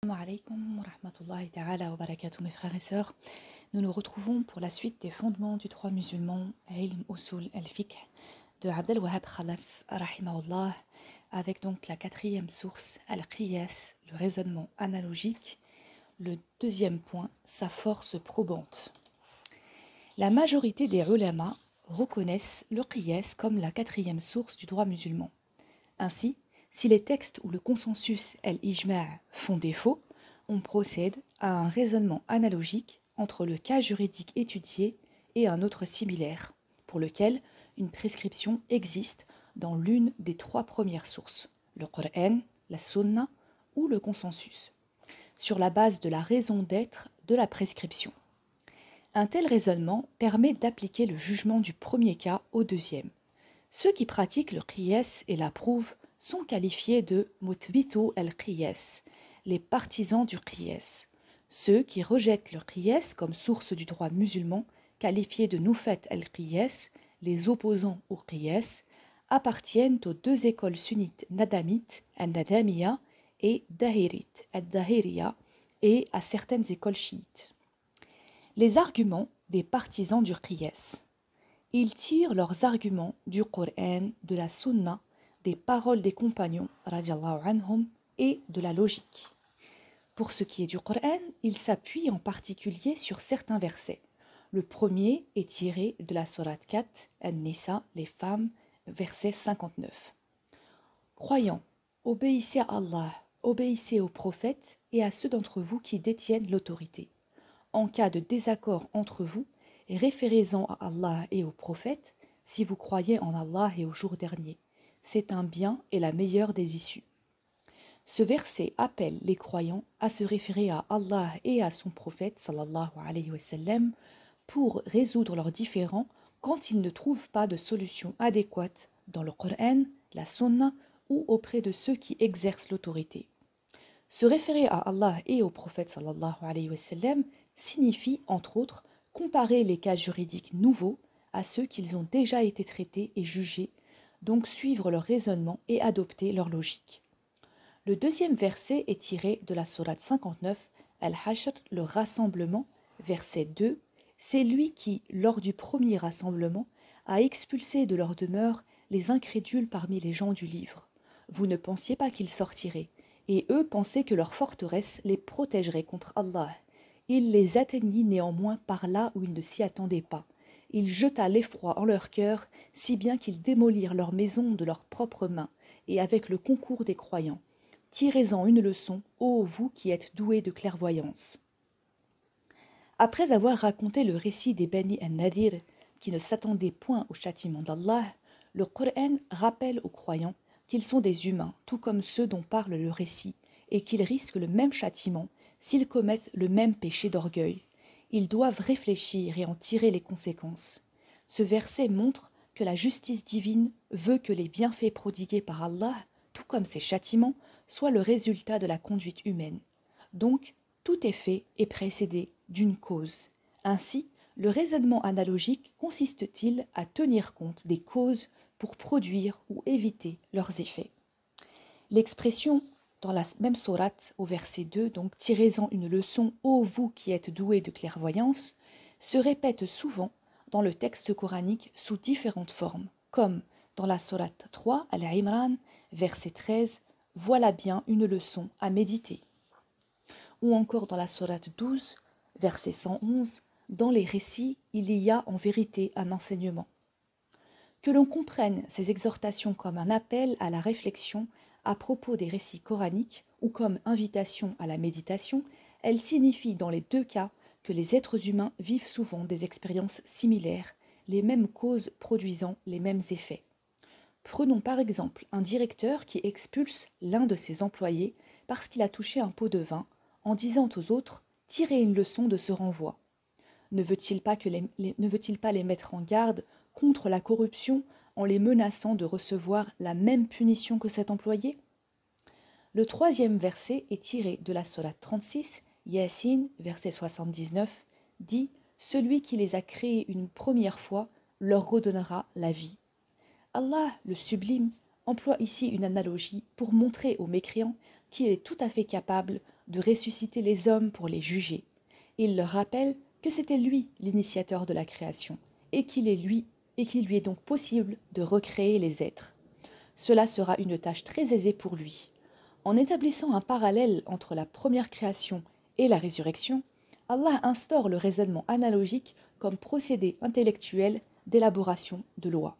Assalamu alaikum wa rahmatullahi ta'ala wa barakatuh, mes frères et sœurs. Nous nous retrouvons pour la suite des fondements du droit musulman, Ilm Usul al-Fiqh, de Abdel Wahhab Khalaf, rahimahullah, avec donc la quatrième source, al-Qiyas, le raisonnement analogique. Le deuxième point, sa force probante. La majorité des ulama reconnaissent le Qiyas comme la quatrième source du droit musulman. Ainsi, si les textes ou le consensus al-ijma' font défaut, on procède à un raisonnement analogique entre le cas juridique étudié et un autre similaire, pour lequel une prescription existe dans l'une des trois premières sources, le Coran, la Sunna ou le consensus, sur la base de la raison d'être de la prescription. Un tel raisonnement permet d'appliquer le jugement du premier cas au deuxième. Ceux qui pratiquent le qiyas et l'approuvent sont qualifiés de muthbitu al-qiyas, les partisans du qiyas. Ceux qui rejettent le qiyas comme source du droit musulman, qualifiés de nufat al-qiyas, les opposants au qiyas, appartiennent aux deux écoles sunnites nadamites, al-nadamiya, et dahirites, al-dahiriya, et à certaines écoles chiites. Les arguments des partisans du qiyas. Ils tirent leurs arguments du Coran, de la Sunna, des paroles des compagnons radiallahu anhum, et de la logique. Pour ce qui est du Coran, ils s'appuient en particulier sur certains versets. Le premier est tiré de la sourate 4, An-Nisa, les femmes, verset 59. Croyants, obéissez à Allah, obéissez aux prophètes et à ceux d'entre vous qui détiennent l'autorité. En cas de désaccord entre vous, référez-en à Allah et aux prophètes si vous croyez en Allah et au jour dernier. C'est un bien et la meilleure des issues. Ce verset appelle les croyants à se référer à Allah et à son prophète sallallahu alayhi wa sallam pour résoudre leurs différends quand ils ne trouvent pas de solution adéquate dans le Coran, la Sunna ou auprès de ceux qui exercent l'autorité. Se référer à Allah et au prophète sallallahu alayhi wa sallam signifie, entre autres, comparer les cas juridiques nouveaux à ceux qu'ils ont déjà été traités et jugés, donc suivre leur raisonnement et adopter leur logique. Le deuxième verset est tiré de la sourate 59, Al-Hashr, le rassemblement, verset 2. C'est lui qui, lors du premier rassemblement, a expulsé de leur demeure les incrédules parmi les gens du livre. Vous ne pensiez pas qu'ils sortiraient, et eux pensaient que leur forteresse les protégerait contre Allah. Il les atteignit néanmoins par là où ils ne s'y attendaient pas. Il jeta l'effroi en leur cœur, si bien qu'ils démolirent leurs maisons de leurs propres mains, et avec le concours des croyants. Tirez-en une leçon, ô vous qui êtes doués de clairvoyance. Après avoir raconté le récit des Bani al-Nadir, qui ne s'attendaient point au châtiment d'Allah, le Coran rappelle aux croyants qu'ils sont des humains, tout comme ceux dont parle le récit, et qu'ils risquent le même châtiment s'ils commettent le même péché d'orgueil. Ils doivent réfléchir et en tirer les conséquences. Ce verset montre que la justice divine veut que les bienfaits prodigués par Allah, tout comme ses châtiments, soient le résultat de la conduite humaine. Donc, tout effet est précédé d'une cause. Ainsi, le raisonnement analogique consiste-t-il à tenir compte des causes pour produire ou éviter leurs effets. L'expression dans la même sourate, au verset 2, donc tirez-en une leçon, ô vous qui êtes doués de clairvoyance, se répète souvent dans le texte coranique sous différentes formes, comme dans la sourate 3, Al-Imran, verset 13, voilà bien une leçon à méditer. Ou encore dans la sourate 12, verset 111, dans les récits, il y a en vérité un enseignement. Que l'on comprenne ces exhortations comme un appel à la réflexion à propos des récits coraniques ou comme invitation à la méditation, elles signifient dans les deux cas que les êtres humains vivent souvent des expériences similaires, les mêmes causes produisant les mêmes effets. Prenons par exemple un directeur qui expulse l'un de ses employés parce qu'il a touché un pot de vin, en disant aux autres « tirez une leçon de ce renvoi ». Ne veut-il pas les mettre en garde contre la corruption en les menaçant de recevoir la même punition que cet employé? Le troisième verset est tiré de la sourate 36, Yassine, verset 79, dit « Celui qui les a créés une première fois leur redonnera la vie ». Allah, le sublime, emploie ici une analogie pour montrer aux mécréants qu'il est tout à fait capable de ressusciter les hommes pour les juger. Il leur rappelle que c'était lui l'initiateur de la création et qu'il lui est donc possible de recréer les êtres. Cela sera une tâche très aisée pour lui. En établissant un parallèle entre la première création et la résurrection, Allah instaure le raisonnement analogique comme procédé intellectuel d'élaboration de lois.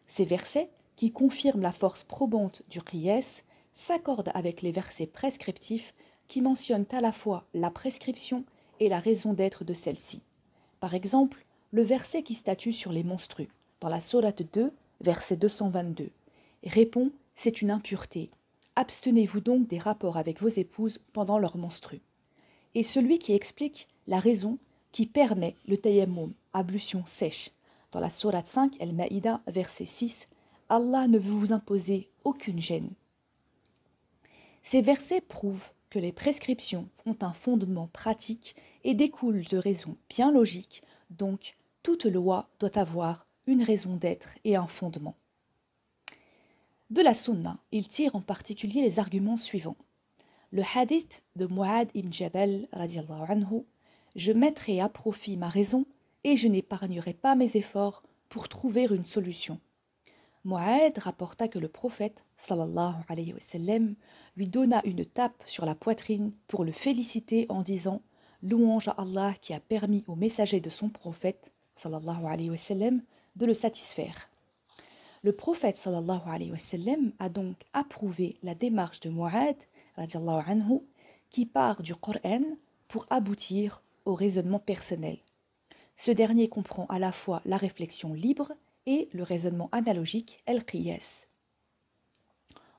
Ces versets, qui confirment la force probante du qiyas, s'accordent avec les versets prescriptifs qui mentionnent à la fois la prescription et la raison d'être de celle-ci. Par exemple, le verset qui statue sur les monstrues, dans la sourate 2, verset 222, répond « C'est une impureté. Abstenez-vous donc des rapports avec vos épouses pendant leur menstru. » Et celui qui explique la raison qui permet le tayammum, ablution sèche, dans la sourate 5, Al-Maïda, verset 6, Allah ne veut vous imposer aucune gêne. Ces versets prouvent que les prescriptions ont un fondement pratique et découlent de raisons bien logiques, donc toute loi doit avoir une raison d'être et un fondement. De la sunna, il tire en particulier les arguments suivants. Le hadith de Mu'adh ibn Jabal, radiallahu anhu, « Je mettrai à profit ma raison et je n'épargnerai pas mes efforts pour trouver une solution. » Mu'adh rapporta que le prophète, sallallahu alayhi wa sallam, lui donna une tape sur la poitrine pour le féliciter en disant « Louange à Allah qui a permis au messager de son prophète, sallallahu alayhi wa sallam, de le satisfaire. » Le prophète, sallallahu alayhi wa sallam, a donc approuvé la démarche de Mu'adh, radiallahu anhu, qui part du Coran pour aboutir au raisonnement personnel. Ce dernier comprend à la fois la réflexion libre et le raisonnement analogique el-qiyas.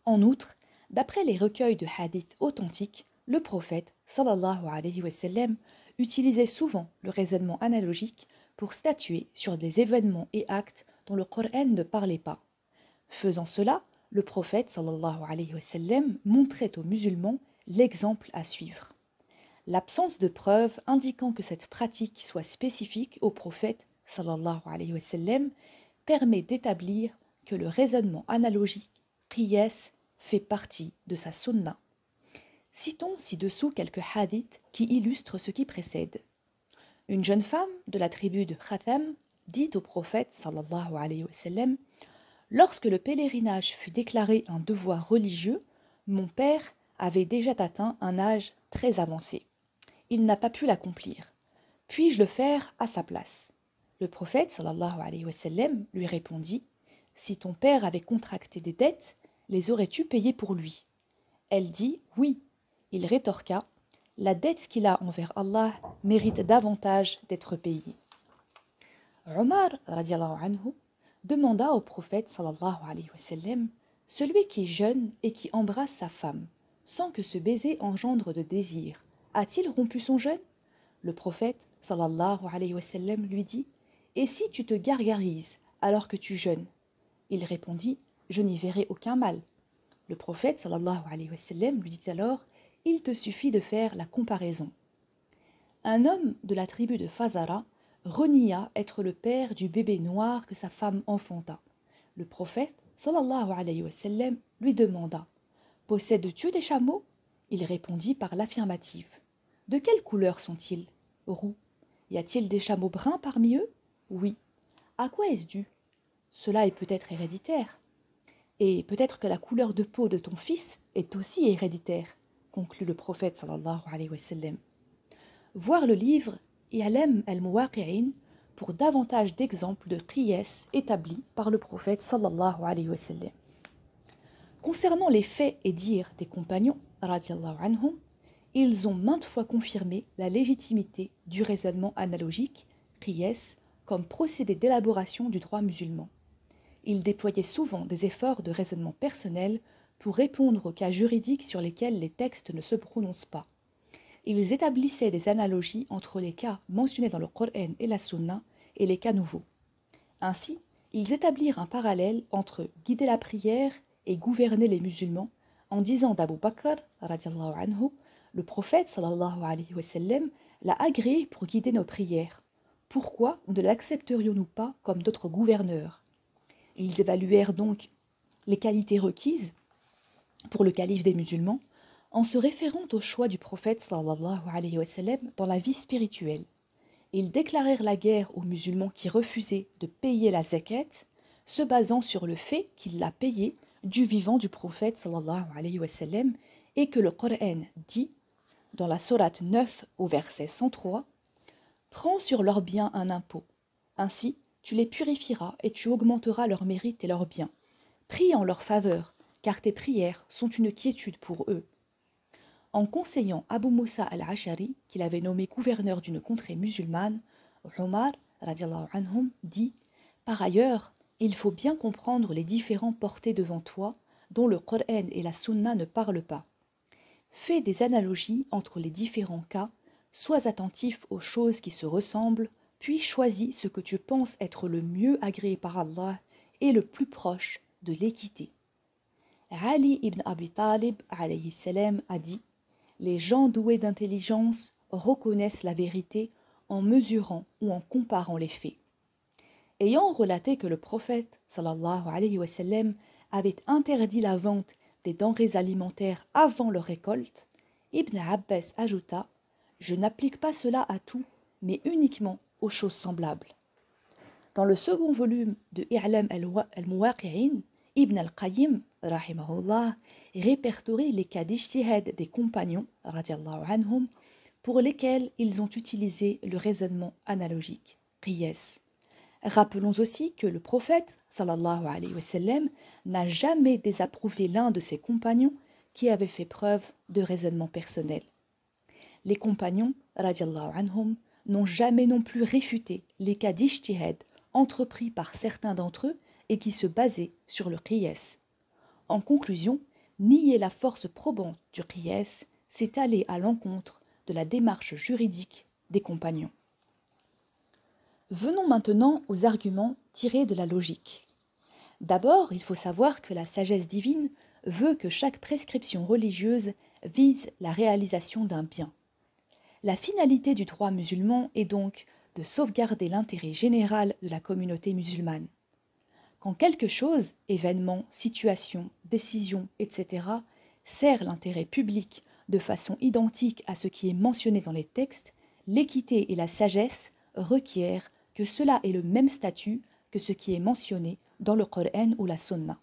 En outre, d'après les recueils de hadiths authentiques, le prophète, sallallahu alayhi wa sallam, utilisait souvent le raisonnement analogique pour statuer sur des événements et actes dont le Coran ne parlait pas. Faisant cela, le prophète, sallallahu alayhi wa sallam, montrait aux musulmans l'exemple à suivre. L'absence de preuves indiquant que cette pratique soit spécifique au prophète, sallallahu alayhi wa sallam, permet d'établir que le raisonnement analogique, qiyas, fait partie de sa sunna. Citons ci-dessous quelques hadiths qui illustrent ce qui précède. Une jeune femme de la tribu de Khatham dit au prophète, sallallahu alayhi wa sallam, « Lorsque le pèlerinage fut déclaré un devoir religieux, mon père avait déjà atteint un âge très avancé. Il n'a pas pu l'accomplir. Puis-je le faire à sa place ?» Le prophète, sallallahu alayhi wa sallam, lui répondit « Si ton père avait contracté des dettes, les aurais-tu payées pour lui ?» Elle dit « Oui. » Il rétorqua « La dette qu'il a envers Allah mérite davantage d'être payée. » Omar, radiallahu anhu, demanda au prophète, sallallahu alayhi wa sallam, « Celui qui jeûne et qui embrasse sa femme, sans que ce baiser engendre de désir, a-t-il rompu son jeûne ?» Le prophète, sallallahu alayhi wa sallam, lui dit « Et si tu te gargarises alors que tu jeûnes ?» Il répondit « Je n'y verrai aucun mal. » Le prophète, sallallahu alayhi wa sallam, lui dit alors « Il te suffit de faire la comparaison. » Un homme de la tribu de Fazara renia être le père du bébé noir que sa femme enfanta. Le prophète, sallallahu alayhi wa sallam, lui demanda « Possèdes-tu des chameaux ?» Il répondit par l'affirmative. « De quelle couleur sont-ils ? Roux. Y a-t-il des chameaux bruns parmi eux ? Oui. À quoi est-ce dû ? Cela est peut-être héréditaire. Et peut-être que la couleur de peau de ton fils est aussi héréditaire, conclut le prophète sallallahu alayhi wa sallam. Voir le livre I'lam al-Muwaqi'in pour davantage d'exemples de qiyas établis par le prophète sallallahu alayhi wa sallam. Concernant les faits et dires des compagnons, radiallahu anhum, ils ont maintes fois confirmé la légitimité du raisonnement analogique, qiyas, comme procédé d'élaboration du droit musulman. Ils déployaient souvent des efforts de raisonnement personnel pour répondre aux cas juridiques sur lesquels les textes ne se prononcent pas. Ils établissaient des analogies entre les cas mentionnés dans le Coran et la Sunna et les cas nouveaux. Ainsi, ils établirent un parallèle entre guider la prière et gouverner les musulmans en disant d'Abu Bakr, radiallahu anhu, le prophète sallallahu alayhi wa sallam l'a agréé pour guider nos prières. Pourquoi ne l'accepterions-nous pas comme d'autres gouverneurs ? Ils évaluèrent donc les qualités requises pour le calife des musulmans en se référant au choix du prophète sallallahu alayhi wa sallam dans la vie spirituelle. Ils déclarèrent la guerre aux musulmans qui refusaient de payer la zakat, se basant sur le fait qu'il l'a payée du vivant du prophète sallallahu alayhi wa sallam et que le Coran dit, dans la sourate 9 au verset 103, « Prends sur leurs biens un impôt. Ainsi, tu les purifieras et tu augmenteras leur mérite et leurs biens. Prie en leur faveur, car tes prières sont une quiétude pour eux. » En conseillant Abu Moussa al-Ashari, qu'il avait nommé gouverneur d'une contrée musulmane, Omar radiallahu anhum dit « Par ailleurs, il faut bien comprendre les différents portés devant toi, dont le Coran et la Sunna ne parlent pas. Fais des analogies entre les différents cas, sois attentif aux choses qui se ressemblent, puis choisis ce que tu penses être le mieux agréé par Allah et le plus proche de l'équité. » Ali ibn Abi Talib alayhi salam a dit « Les gens doués d'intelligence reconnaissent la vérité en mesurant ou en comparant les faits. » Ayant relaté que le prophète sallallahu alayhi wa sallam avait interdit la vente des denrées alimentaires avant leur récolte, Ibn Abbas ajouta « Je n'applique pas cela à tout, mais uniquement aux choses semblables. » Dans le second volume de I'lam al-Muwaqi'in, Ibn al-Qayyim rahimahullah répertorie les cas d'ijtihad des compagnons radiallahu anhum pour lesquels ils ont utilisé le raisonnement analogique, qiyas. Rappelons aussi que le prophète sallallahu alayhi wa sallam n'a jamais désapprouvé l'un de ses compagnons qui avait fait preuve de raisonnement personnel. Les compagnons radiallahu anhum n'ont jamais non plus réfuté les cas d'ijtihad entrepris par certains d'entre eux et qui se basaient sur le qiyas. En conclusion, nier la force probante du qiyas, c'est aller à l'encontre de la démarche juridique des compagnons. Venons maintenant aux arguments tirés de la logique. D'abord, il faut savoir que la sagesse divine veut que chaque prescription religieuse vise la réalisation d'un bien. La finalité du droit musulman est donc de sauvegarder l'intérêt général de la communauté musulmane. Quand quelque chose, événement, situation, décision, etc., sert l'intérêt public de façon identique à ce qui est mentionné dans les textes, l'équité et la sagesse requièrent que cela ait le même statut que ce qui est mentionné dans le Coran ou la Sunna.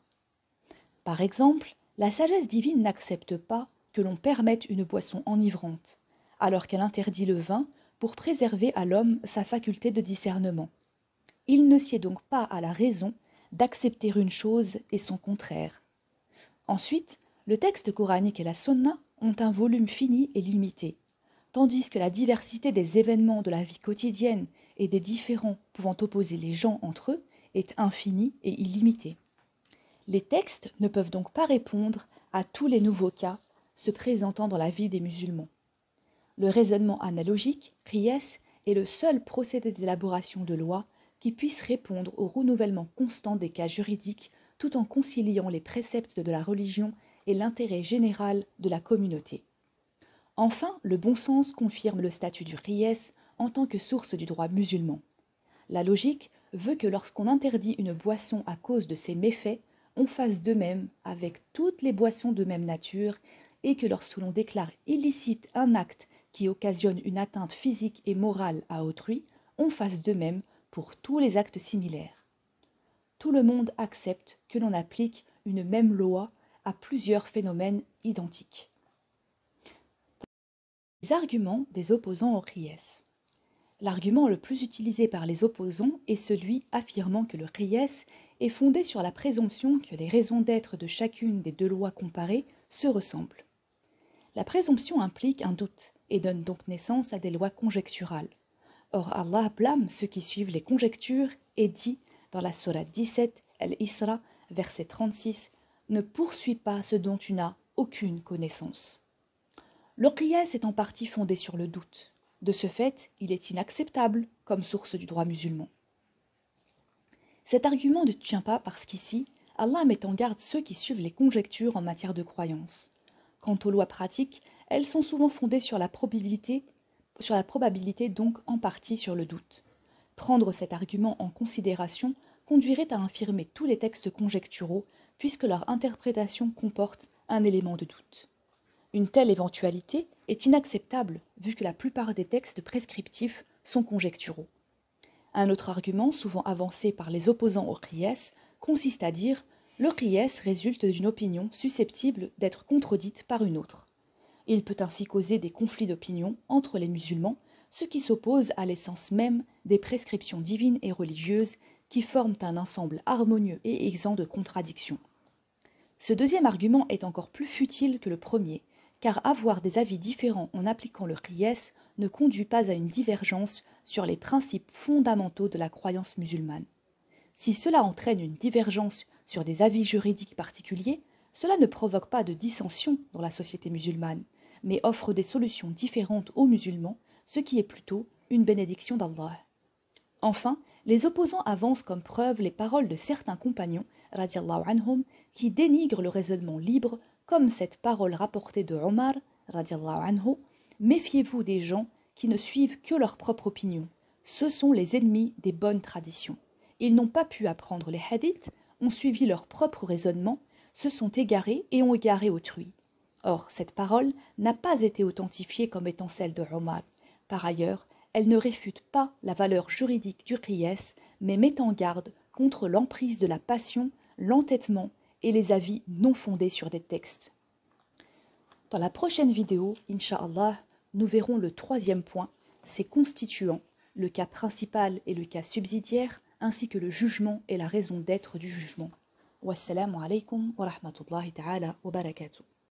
Par exemple, la sagesse divine n'accepte pas que l'on permette une boisson enivrante, alors qu'elle interdit le vin pour préserver à l'homme sa faculté de discernement. Il ne sied donc pas à la raison d'accepter une chose et son contraire. Ensuite, le texte coranique et la Sunna ont un volume fini et limité, tandis que la diversité des événements de la vie quotidienne et des différends pouvant opposer les gens entre eux est infinie et illimitée. Les textes ne peuvent donc pas répondre à tous les nouveaux cas se présentant dans la vie des musulmans. Le raisonnement analogique, qiyas, est le seul procédé d'élaboration de lois qui puisse répondre au renouvellement constant des cas juridiques tout en conciliant les préceptes de la religion et l'intérêt général de la communauté. Enfin, le bon sens confirme le statut du qiyas en tant que source du droit musulman. La logique veut que lorsqu'on interdit une boisson à cause de ses méfaits, on fasse de même avec toutes les boissons de même nature et que lorsque l'on déclare illicite un acte qui occasionne une atteinte physique et morale à autrui, on fasse de même pour tous les actes similaires. Tout le monde accepte que l'on applique une même loi à plusieurs phénomènes identiques. Les arguments des opposants au qiyas. L'argument le plus utilisé par les opposants est celui affirmant que le qiyas est fondé sur la présomption que les raisons d'être de chacune des deux lois comparées se ressemblent. La présomption implique un doute et donne donc naissance à des lois conjecturales. Or Allah blâme ceux qui suivent les conjectures et dit dans la sourate 17, Al-Isra, verset 36, « Ne poursuis pas ce dont tu n'as aucune connaissance. » Le qiyas est en partie fondé sur le doute. De ce fait, il est inacceptable comme source du droit musulman. Cet argument ne tient pas parce qu'ici, Allah met en garde ceux qui suivent les conjectures en matière de croyance. Quant aux lois pratiques, elles sont souvent fondées sur la probabilité donc en partie sur le doute. Prendre cet argument en considération conduirait à infirmer tous les textes conjecturaux puisque leur interprétation comporte un élément de doute. Une telle éventualité est inacceptable vu que la plupart des textes prescriptifs sont conjecturaux. Un autre argument souvent avancé par les opposants au qiyas consiste à dire « le qiyas résulte d'une opinion susceptible d'être contredite par une autre ». Il peut ainsi causer des conflits d'opinion entre les musulmans, ce qui s'oppose à l'essence même des prescriptions divines et religieuses qui forment un ensemble harmonieux et exempt de contradictions. Ce deuxième argument est encore plus futile que le premier, car avoir des avis différents en appliquant le qiyas ne conduit pas à une divergence sur les principes fondamentaux de la croyance musulmane. Si cela entraîne une divergence sur des avis juridiques particuliers, cela ne provoque pas de dissension dans la société musulmane, mais offre des solutions différentes aux musulmans, ce qui est plutôt une bénédiction d'Allah. Enfin, les opposants avancent comme preuve les paroles de certains compagnons, radiallahu anhum, qui dénigrent le raisonnement libre, comme cette parole rapportée de Omar, radiallahu anhu, « Méfiez-vous des gens qui ne suivent que leur propre opinion. Ce sont les ennemis des bonnes traditions. Ils n'ont pas pu apprendre les hadiths, ont suivi leur propre raisonnement, se sont égarés et ont égaré autrui. » Or, cette parole n'a pas été authentifiée comme étant celle de Omar. Par ailleurs, elle ne réfute pas la valeur juridique du qiyas, mais met en garde contre l'emprise de la passion, l'entêtement et les avis non fondés sur des textes. Dans la prochaine vidéo, Inch'Allah, nous verrons le troisième point, ses constituants, le cas principal et le cas subsidiaire, ainsi que le jugement et la raison d'être du jugement. Wassalamu alaikum wa rahmatullahi ta'ala wa barakatuh.